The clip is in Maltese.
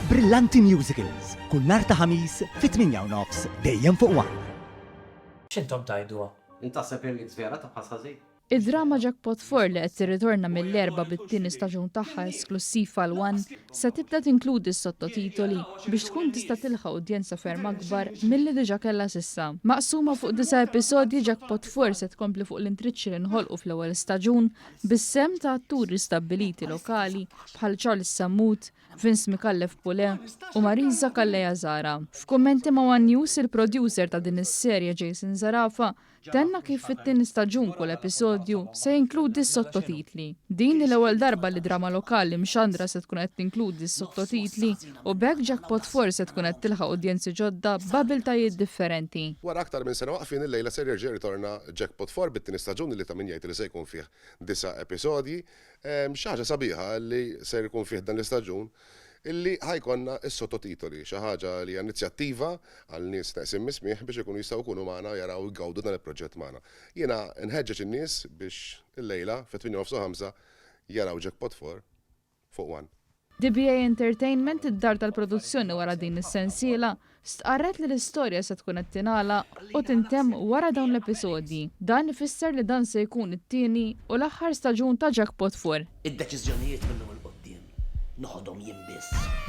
Brillanti Musicals, kull nhar ta' ħamis fit-8:30 dejjem fuq One. X'intom tajduha? Intaħseb li żvera ta' ħażin. Id-drama Jackpot 4 li qed tirritorna mill-erba' bit-tieni staġun tagħha esklusiv għal One se tibda tinkludi s-sottotitoli biex tkun tista' tilħaq udjenza ferm akbar milli diġà kellha s'issa. Maqsuma fuq 9 episodji, Jackpot 4 se tkompli fuq l-intriċċi li nħolqu fl-ewwel staġun bis-sem ta' atturi stabbiliti lokali bħal Charles Sammut, Vince Mikallef Pule u Marisa Kalleja Zara. F'kummenti ma' One News, il-producer ta' din is-serje Jason Zarafa tenna kif fit-tieni staġun kull episodju se jinkludi s-sottotitli. Din l-ewwel darba li drama lokali mxandra se tkun qed tinkludi s-sottotitli u bekk Jackpot 4 se tkun qed tilħaq udjenzi ġodda b'abiltajiet differenti. Wara aktar minn sena waqfin il-lejla ser jerġa' ritorna Jackpot 4 bit-tieni staġun li ta' min jgħid li se jkun fih 9 episodji. Xi ħaġa sabiħa li ser jkun fih dan l-istaġun illi ħajkonna s-sottotitoli, xi ħaġa li hija inizjattiva għal nies taqsim mismieħ biex ikunu jistgħu jkunu magħna jaraw jgawdu dan il-proġett magħna. Jiena nħeġġeġ in-nies biex illejla fit-8:05 jaraw Jackpot 4 fuq One. DBA Entertainment, id-dar tal-produzzjoni wara din is-sensiela, stqarret li l-istorja se tkun qed tingħalaq u tintemm wara dawn l-episodji. Dan ifisser li dan se jkun it-tieni u l-aħħar staġun ta' Jackpot 4. Id-deċiżjonijiet minnhom il-qoddim noħodhom jien biss.